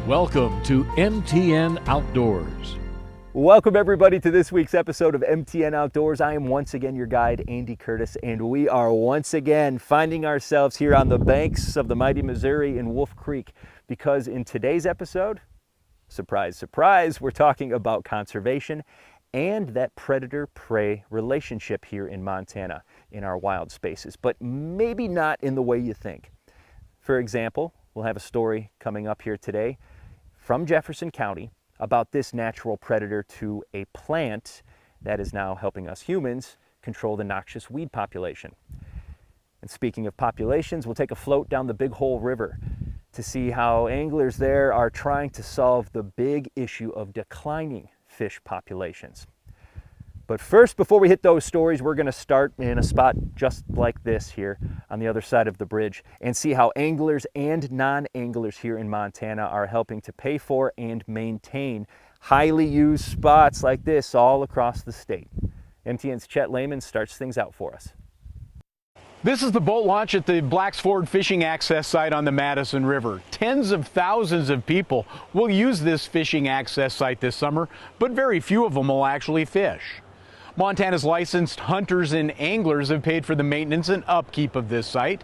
Welcome to MTN Outdoors. Welcome everybody to this week's episode of MTN Outdoors. I am once again your guide, Andy Curtis, and we are once again finding ourselves here on the banks of the mighty Missouri in Wolf Creek, because in today's episode, surprise, surprise, we're talking about conservation and that predator-prey relationship here in Montana in our wild spaces, but maybe not in the way you think. For example, we'll have a story coming up here today from Jefferson County about this natural predator to a plant that is now helping us humans control the noxious weed population. And speaking of populations, we'll take a float down the Big Hole River to see how anglers there are trying to solve the big issue of declining fish populations. But first, before we hit those stories, we're going to start in a spot just like this here on the other side of the bridge and see how anglers and non-anglers here in Montana are helping to pay for and maintain highly used spots like this all across the state. MTN's Chet Lehman starts things out for us. This is the boat launch at the Blacks Ford Fishing Access Site on the Madison River. Tens of thousands of people will use this fishing access site this summer, but very few of them will actually fish. Montana's licensed hunters and anglers have paid for the maintenance and upkeep of this site.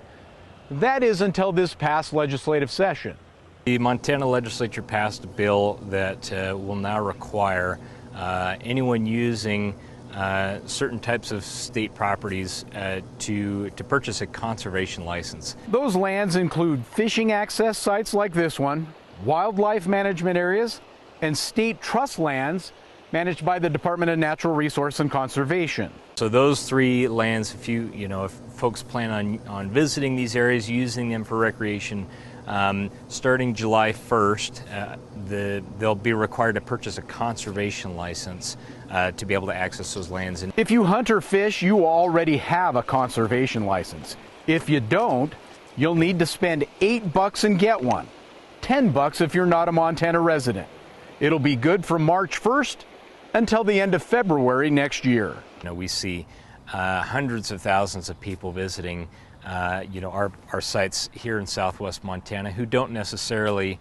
That is until this past legislative session. The Montana legislature passed a bill that will now require anyone using certain types of state properties to purchase a conservation license. Those lands include fishing access sites like this one, wildlife management areas, and state trust lands managed by the Department of Natural Resource and Conservation. So those three lands, if folks plan on visiting these areas, using them for recreation, starting July 1st, they'll be required to purchase a conservation license to be able to access those lands. If you hunt or fish, you already have a conservation license. If you don't, you'll need to spend $8 and get one. $10 if you're not a Montana resident. It'll be good from March 1st until the end of February next year. We see hundreds of thousands of people visiting our sites here in southwest Montana who don't necessarily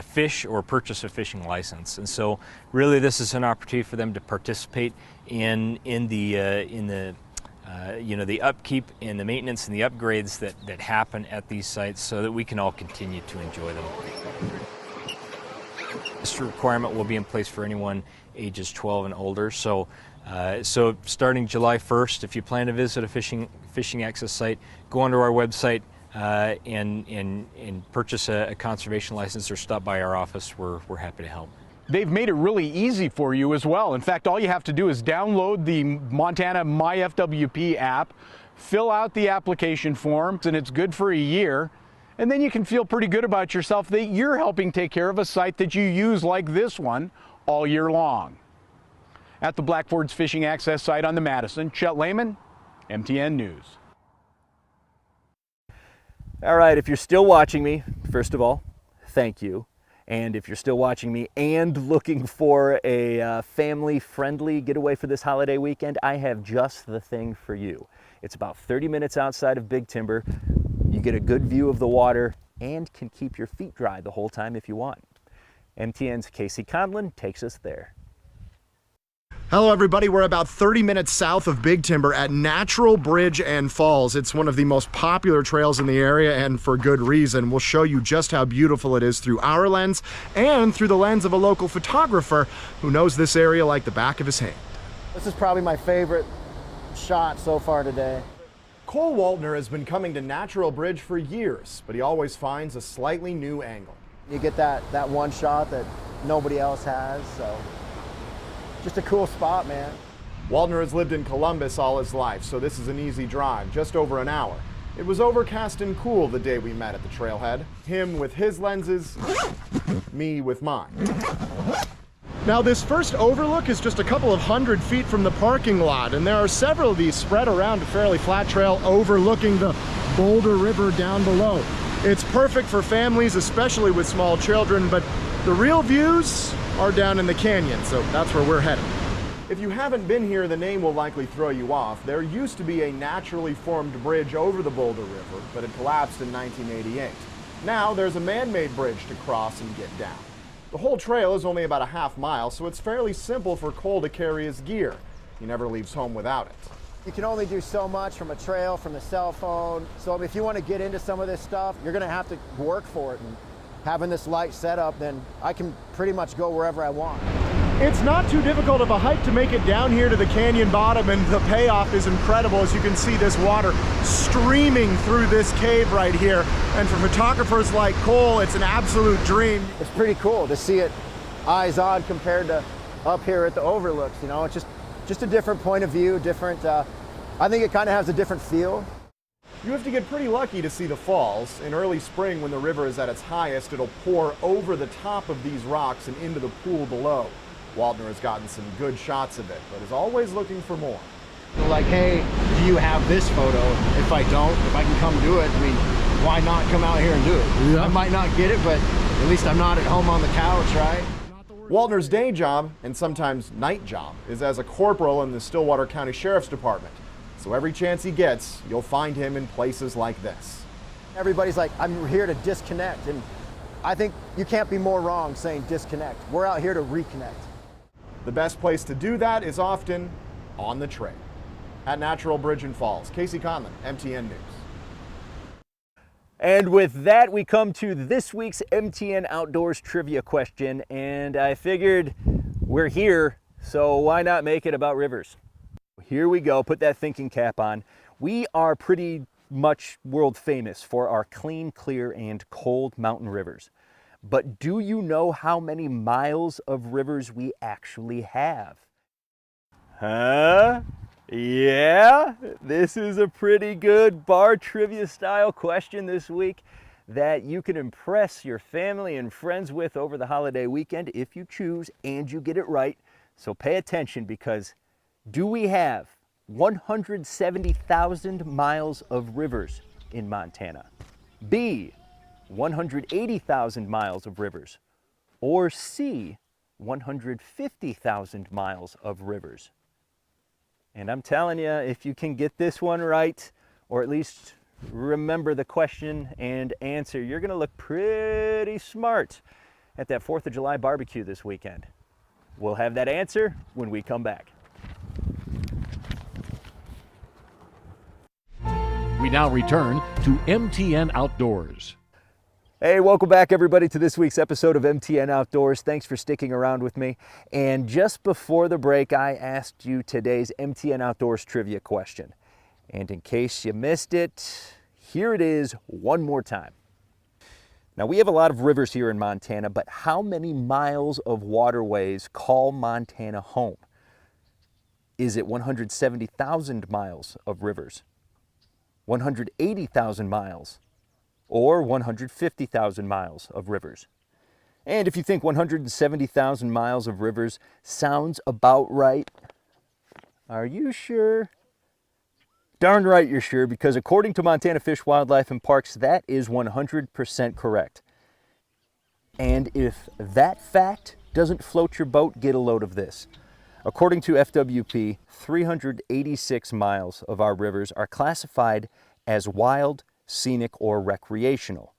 fish or purchase a fishing license, and so really this is an opportunity for them to participate in the upkeep and the maintenance and the upgrades that happen at these sites, so that we can all continue to enjoy them. This requirement will be in place for anyone ages 12 and older. So starting July 1st, if you plan to visit a fishing access site, go onto our website and purchase a conservation license or stop by our office. We're happy to help. They've made it really easy for you as well. In fact, all you have to do is download the Montana MyFWP app, fill out the application form, and it's good for a year. And then you can feel pretty good about yourself that you're helping take care of a site that you use like this one all year long. At the Black Ford's Fishing Access Site on the Madison, Chet Lehman, MTN News. All right, if you're still watching me, first of all, thank you. And if you're still watching me and looking for a family-friendly getaway for this holiday weekend, I have just the thing for you. It's about 30 minutes outside of Big Timber. You get a good view of the water and can keep your feet dry the whole time if you want. MTN's Casey Conlon takes us there. Hello everybody, we're about 30 minutes south of Big Timber at Natural Bridge and Falls. It's one of the most popular trails in the area, and for good reason. We'll show you just how beautiful it is through our lens and through the lens of a local photographer who knows this area like the back of his hand. This is probably my favorite shot so far today. Cole Waltner has been coming to Natural Bridge for years, but he always finds a slightly new angle. You get that one shot that nobody else has, so just a cool spot, man. Waltner has lived in Columbus all his life, so this is an easy drive, just over an hour. It was overcast and cool the day we met at the trailhead. Him with his lenses, me with mine. Now this first overlook is just a couple of 100 feet from the parking lot, and there are several of these spread around a fairly flat trail overlooking the Boulder River down below. It's perfect for families, especially with small children, but the real views are down in the canyon, so that's where we're headed. If you haven't been here, the name will likely throw you off. There used to be a naturally formed bridge over the Boulder River, but it collapsed in 1988. Now there's a man-made bridge to cross and get down. The whole trail is only about a half mile, so it's fairly simple for Cole to carry his gear. He never leaves home without it. You can only do so much from a trail, from the cell phone. So if you want to get into some of this stuff, you're going to have to work for it. And having this light setup, then I can pretty much go wherever I want. It's not too difficult of a hike to make it down here to the canyon bottom, and the payoff is incredible. As you can see, this water streaming through this cave right here. And for photographers like Cole, it's an absolute dream. It's pretty cool to see it eyes on compared to up here at the overlooks. You know, it's just a different point of view, different. I think it kind of has a different feel. You have to get pretty lucky to see the falls. In early spring, when the river is at its highest, it'll pour over the top of these rocks and into the pool below. Waldner has gotten some good shots of it, but is always looking for more. Like, hey, do you have this photo? If I don't, if I can come do it, I mean, why not come out here and do it? Yeah. I might not get it, but at least I'm not at home on the couch, right? Waldner's day job, and sometimes night job, is as a corporal in the Stillwater County Sheriff's Department. So every chance he gets, you'll find him in places like this. Everybody's like, I'm here to disconnect, and I think you can't be more wrong saying disconnect. We're out here to reconnect. The best place to do that is often on the trail. At Natural Bridge and Falls, Casey Conlon, MTN News. And with that, we come to this week's MTN Outdoors trivia question. And I figured we're here, so why not make it about rivers? Here we go, put that thinking cap on. We are pretty much world famous for our clean, clear, and cold mountain rivers. But do you know how many miles of rivers we actually have? Huh? Yeah, this is a pretty good bar trivia style question this week that you can impress your family and friends with over the holiday weekend if you choose and you get it right. So pay attention, because do we have 170,000 miles of rivers in Montana? B, 180,000 miles of rivers? Or C, 150,000 miles of rivers? And I'm telling you, if you can get this one right, or at least remember the question and answer, you're gonna look pretty smart at that 4th of July barbecue this weekend. We'll have that answer when we come back. We now return to MTN Outdoors. Hey, welcome back everybody to this week's episode of MTN Outdoors. Thanks for sticking around with me. And just before the break, I asked you today's MTN Outdoors trivia question. And in case you missed it, here it is one more time. Now, we have a lot of rivers here in Montana, but how many miles of waterways call Montana home? Is it 170,000 miles of rivers, 180,000 miles, or 150,000 miles of rivers? And if you think 170,000 miles of rivers sounds about right, are you sure? Darn right you're sure, because according to Montana Fish, Wildlife, and Parks, that is 100% correct. And if that fact doesn't float your boat, get a load of this. According to FWP, 386 miles of our rivers are classified as wild, scenic, or recreational,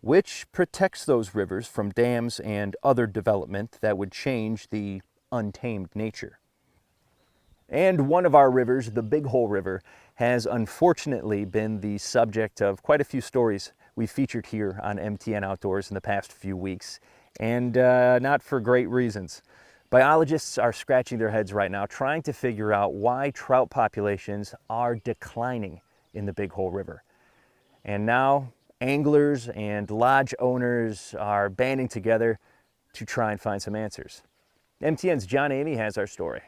which protects those rivers from dams and other development that would change the untamed nature. And one of our rivers, the Big Hole River, has unfortunately been the subject of quite a few stories we've featured here on MTN Outdoors in the past few weeks, and not for great reasons. Biologists are scratching their heads right now trying to figure out why trout populations are declining in the Big Hole River. And now anglers and lodge owners are banding together to try and find some answers. MTN's John Amy has our story.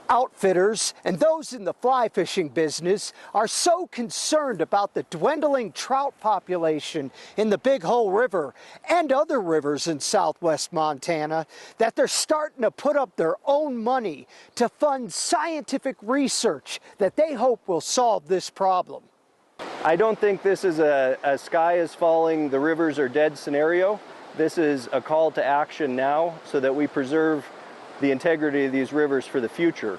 Outfitters and those in the fly fishing business are so concerned about the dwindling trout population in the Big Hole River and other rivers in southwest Montana that they're starting to put up their own money to fund scientific research that they hope will solve this problem. I don't think this is a sky is falling, the rivers are dead scenario. This is a call to action now so that we preserve the integrity of these rivers for the future.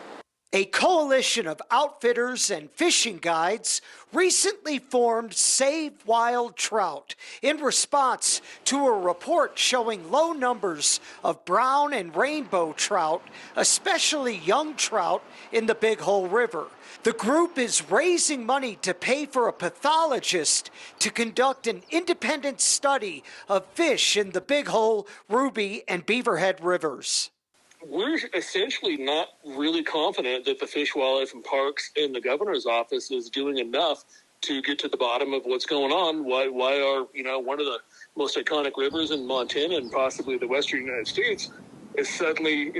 A coalition of outfitters and fishing guides recently formed Save Wild Trout in response to a report showing low numbers of brown and rainbow trout, especially young trout, in the Big Hole River. The group is raising money to pay for a pathologist to conduct an independent study of fish in the Big Hole, Ruby, and Beaverhead rivers. We're essentially not really confident that the Fish, Wildlife, and Parks in the governor's office is doing enough to get to the bottom of what's going on. Why are, one of the most iconic rivers in Montana and possibly the western United States is suddenly,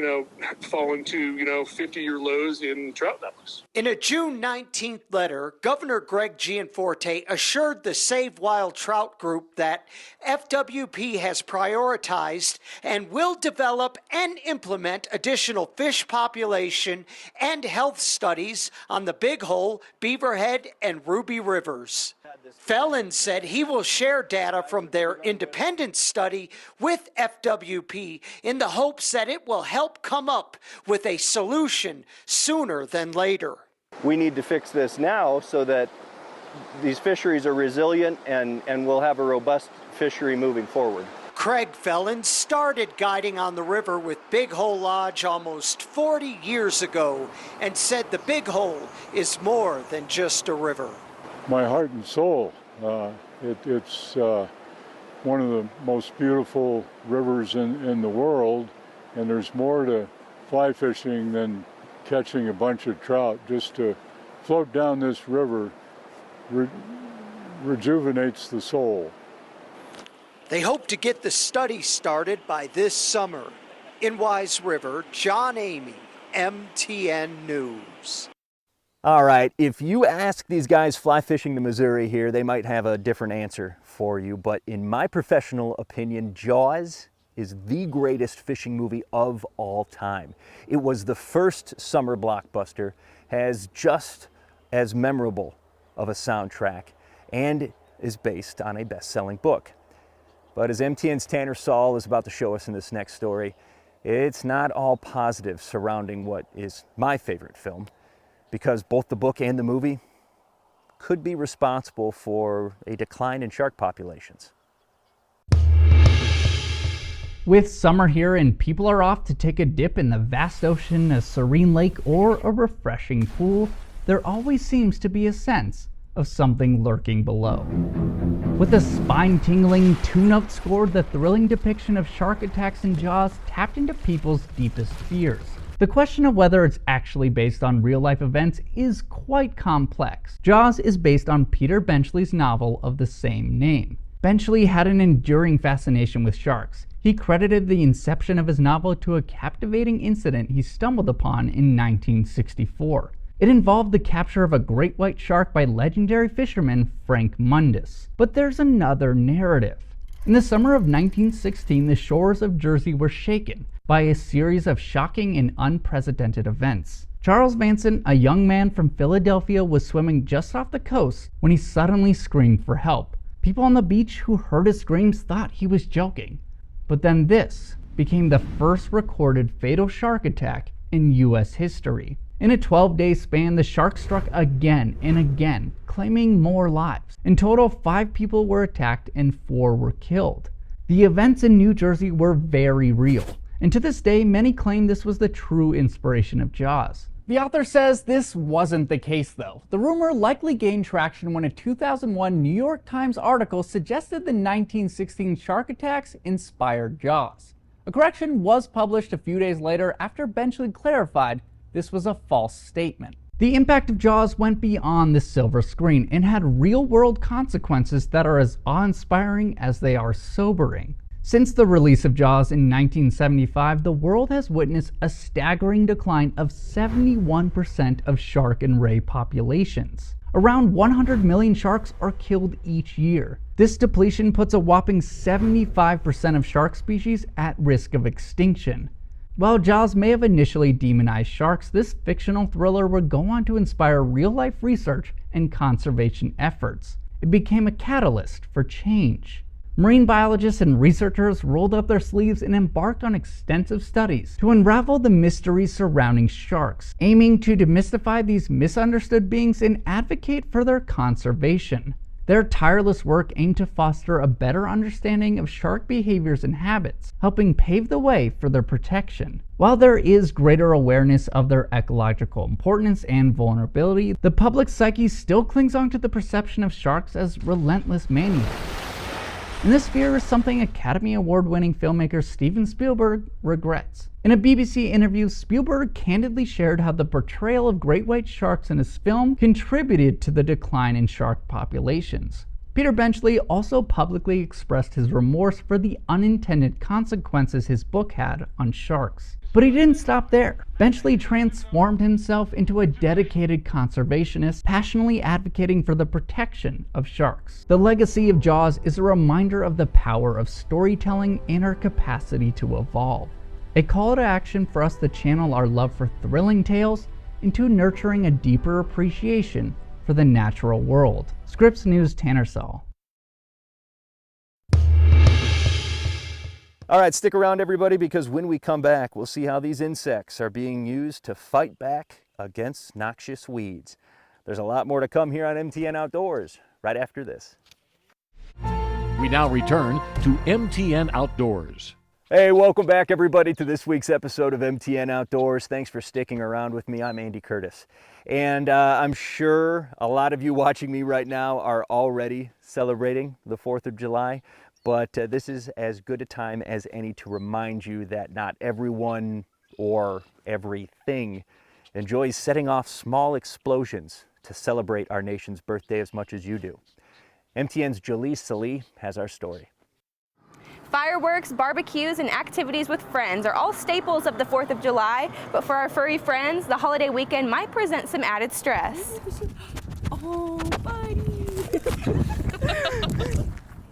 falling to, 50-year lows in trout numbers. In a June 19th letter, Governor Greg Gianforte assured the Save Wild Trout group that FWP has prioritized and will develop and implement additional fish population and health studies on the Big Hole, Beaverhead, and Ruby rivers. Felon said he will share data from their independent study with FWP in the hopes that it will help come up with a solution sooner than later. We need to fix this now so that these fisheries are resilient and we'll have a robust fishery moving forward. Craig Felon started guiding on the river with Big Hole Lodge almost 40 years ago and said the Big Hole is more than just a river. My heart and soul. It's one of the most beautiful rivers in the world, and there's more to fly fishing than catching a bunch of trout. Just to float down this river rejuvenates the soul. They hope to get the study started by this summer. In Wise River, John Amy, MTN News. All right, if you ask these guys fly fishing the Missouri here, they might have a different answer for you. But in my professional opinion, Jaws is the greatest fishing movie of all time. It was the first summer blockbuster, has just as memorable of a soundtrack, and is based on a best-selling book. But as MTN's Tanner Saul is about to show us in this next story, it's not all positive surrounding what is my favorite film, because both the book and the movie could be responsible for a decline in shark populations. With summer here and people are off to take a dip in the vast ocean, a serene lake, or a refreshing pool, there always seems to be a sense of something lurking below. With a spine-tingling two-note score, the thrilling depiction of shark attacks in Jaws tapped into people's deepest fears. The question of whether it's actually based on real-life events is quite complex. Jaws is based on Peter Benchley's novel of the same name. Benchley had an enduring fascination with sharks. He credited the inception of his novel to a captivating incident he stumbled upon in 1964. It involved the capture of a great white shark by legendary fisherman Frank Mundus. But there's another narrative. In the summer of 1916, the shores of Jersey were shaken by a series of shocking and unprecedented events. Charles Manson, a young man from Philadelphia, was swimming just off the coast when he suddenly screamed for help. People on the beach who heard his screams thought he was joking. But then this became the first recorded fatal shark attack in U.S. history. In a 12-day span, the shark struck again and again, claiming more lives. In total, 5 people were attacked and 4 were killed. The events in New Jersey were very real, and to this day, many claim this was the true inspiration of Jaws. The author says this wasn't the case though. The rumor likely gained traction when a 2001 New York Times article suggested the 1916 shark attacks inspired Jaws. A correction was published a few days later after Benchley clarified this was a false statement. The impact of Jaws went beyond the silver screen and had real-world consequences that are as awe-inspiring as they are sobering. Since the release of Jaws in 1975, the world has witnessed a staggering decline of 71% of shark and ray populations. Around 100 million sharks are killed each year. This depletion puts a whopping 75% of shark species at risk of extinction. While Jaws may have initially demonized sharks, this fictional thriller would go on to inspire real-life research and conservation efforts. It became a catalyst for change. Marine biologists and researchers rolled up their sleeves and embarked on extensive studies to unravel the mysteries surrounding sharks, aiming to demystify these misunderstood beings and advocate for their conservation. Their tireless work aimed to foster a better understanding of shark behaviors and habits, helping pave the way for their protection. While there is greater awareness of their ecological importance and vulnerability, the public psyche still clings on to the perception of sharks as relentless man-eaters. And this fear is something Academy Award-winning filmmaker Steven Spielberg regrets. In a BBC interview, Spielberg candidly shared how the portrayal of great white sharks in his film contributed to the decline in shark populations. Peter Benchley also publicly expressed his remorse for the unintended consequences his book had on sharks. But he didn't stop there. Benchley transformed himself into a dedicated conservationist, passionately advocating for the protection of sharks. The legacy of Jaws is a reminder of the power of storytelling and our capacity to evolve. A call to action for us to channel our love for thrilling tales into nurturing a deeper appreciation for the natural world. Scripps News Tanner Sell. All right, stick around everybody, because when we come back, we'll see how these insects are being used to fight back against noxious weeds. There's a lot more to come here on MTN Outdoors right after this. We now return to MTN Outdoors. Hey, welcome back everybody to this week's episode of MTN Outdoors. Thanks for sticking around with me. I'm Andy Curtis. And I'm sure a lot of you watching me right now are already celebrating the 4th of July. But this is as good a time as any to remind you that not everyone or everything enjoys setting off small explosions to celebrate our nation's birthday as much as you do. MTN's Jalise Salih has our story. Fireworks, barbecues, and activities with friends are all staples of the 4th of July, but for our furry friends, the holiday weekend might present some added stress. Oh, buddy!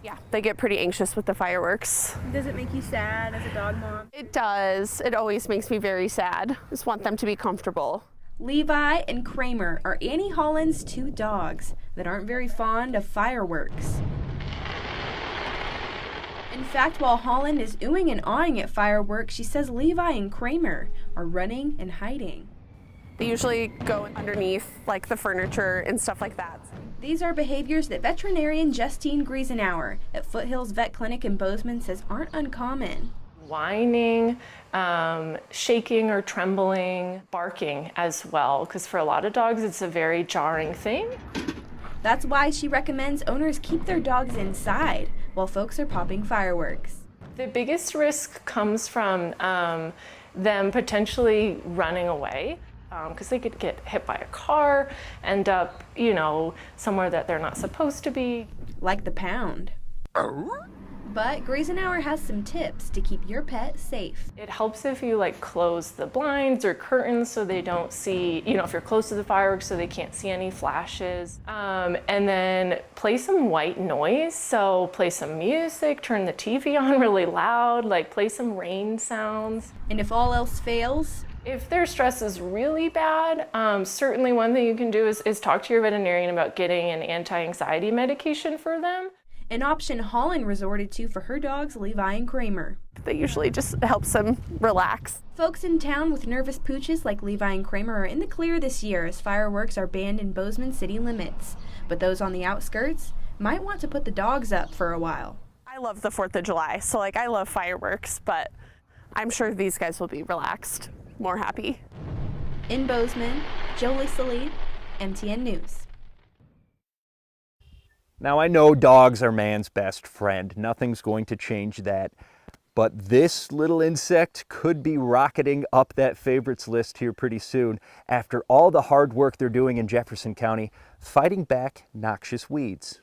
Yeah, they get pretty anxious with the fireworks. Does it make you sad as a dog mom? It does. It always makes me very sad. Just want them to be comfortable. Levi and Kramer are Annie Holland's 2 dogs that aren't very fond of fireworks. In fact, while Holland is oohing and awing at fireworks, she says Levi and Kramer are running and hiding. They usually go underneath like the furniture and stuff like that. These are behaviors that veterinarian Justine Griesenauer at Foothills Vet Clinic in Bozeman says aren't uncommon. Whining, shaking or trembling, barking as well, because for a lot of dogs it's a very jarring thing. That's why she recommends owners keep their dogs inside while folks are popping fireworks. The biggest risk comes from them potentially running away, because they could get hit by a car, end up, somewhere that they're not supposed to be. Like the pound. But Griesenauer has some tips to keep your pet safe. It helps if you close the blinds or curtains so they don't see, if you're close to the fireworks so they can't see any flashes. And then play some white noise. So play some music, turn the TV on really loud, play some rain sounds. And if all else fails? If their stress is really bad, certainly one thing you can do is talk to your veterinarian about getting an anti-anxiety medication for them. An option Holland resorted to for her dogs, Levi and Kramer. That usually just helps them relax. Folks in town with nervous pooches like Levi and Kramer are in the clear this year as fireworks are banned in Bozeman city limits. But those on the outskirts might want to put the dogs up for a while. I love the 4th of July, so I love fireworks, but I'm sure these guys will be relaxed, more happy. In Bozeman, Jalise Salih, MTN News. Now, I know dogs are man's best friend. Nothing's going to change that. But this little insect could be rocketing up that favorites list here pretty soon after all the hard work they're doing in Jefferson County fighting back noxious weeds.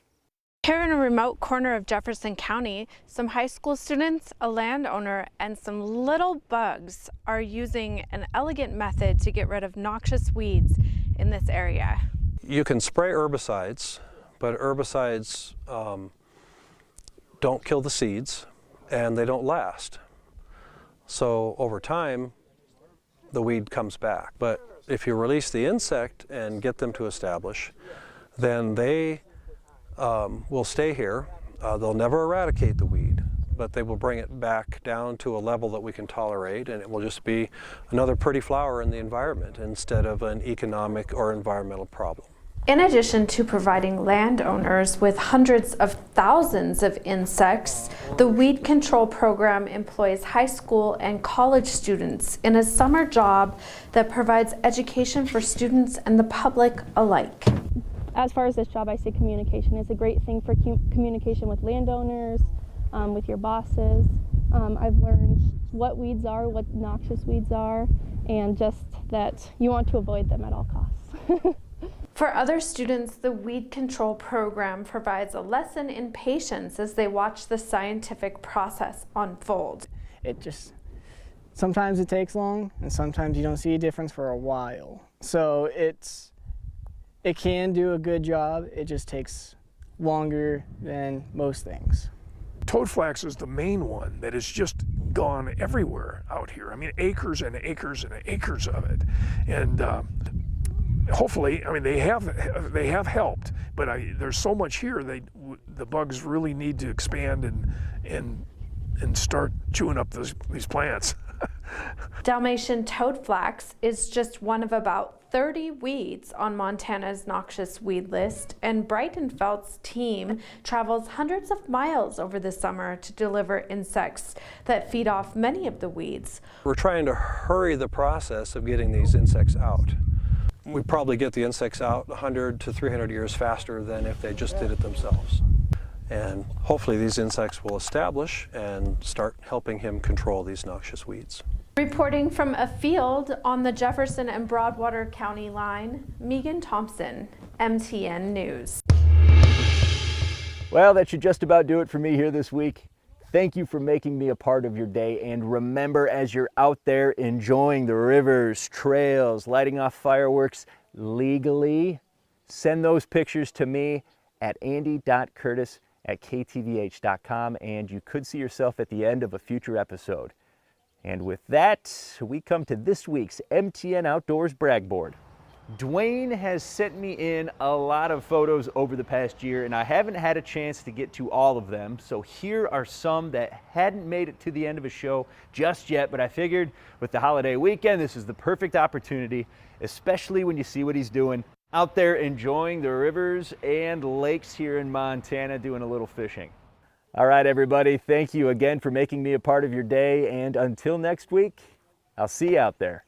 Here in a remote corner of Jefferson County, some high school students, a landowner, and some little bugs are using an elegant method to get rid of noxious weeds in this area. You can spray herbicides, but herbicides don't kill the seeds and they don't last. So over time, the weed comes back. But if you release the insect and get them to establish, then they will stay here They'll never eradicate the weed, but they will bring it back down to a level that we can tolerate, and it will just be another pretty flower in the environment instead of an economic or environmental problem. In addition to providing landowners with hundreds of thousands of insects, the weed control program employs high school and college students in a summer job that provides education for students and the public alike. As far as this job, I say communication is a great thing for communication with landowners, with your bosses. I've learned what weeds are, what noxious weeds are, and just that you want to avoid them at all costs. For other students, the weed control program provides a lesson in patience as they watch the scientific process unfold. Sometimes it takes long, and sometimes you don't see a difference for a while. So it can do a good job, it just takes longer than most things. Toadflax is the main one that has just gone everywhere out here. I mean, acres and acres and acres of it. And hopefully, I mean, they have helped, but there's so much here. The bugs really need to expand and start chewing up these plants. Dalmatian toadflax is just one of about 30 weeds on Montana's noxious weed list, and Breitenfeld's team travels hundreds of miles over the summer to deliver insects that feed off many of the weeds. We're trying to hurry the process of getting these insects out. We probably get the insects out 100 to 300 years faster than if they just did it themselves. And hopefully these insects will establish and start helping him control these noxious weeds. Reporting from a field on the Jefferson and Broadwater County line, Megan Thompson, MTN News. Well, that should just about do it for me here this week. Thank you for making me a part of your day, and remember, as you're out there enjoying the rivers, trails, lighting off fireworks legally, send those pictures to me at andy.curtis@ktvh.com, and you could see yourself at the end of a future episode. And with that, we come to this week's MTN Outdoors brag board. Dwayne has sent me in a lot of photos over the past year, and I haven't had a chance to get to all of them. So here are some that hadn't made it to the end of a show just yet, but I figured with the holiday weekend, this is the perfect opportunity, especially when you see what he's doing out there enjoying the rivers and lakes here in Montana, doing a little fishing. All right, everybody, thank you again for making me a part of your day, and until next week, I'll see you out there.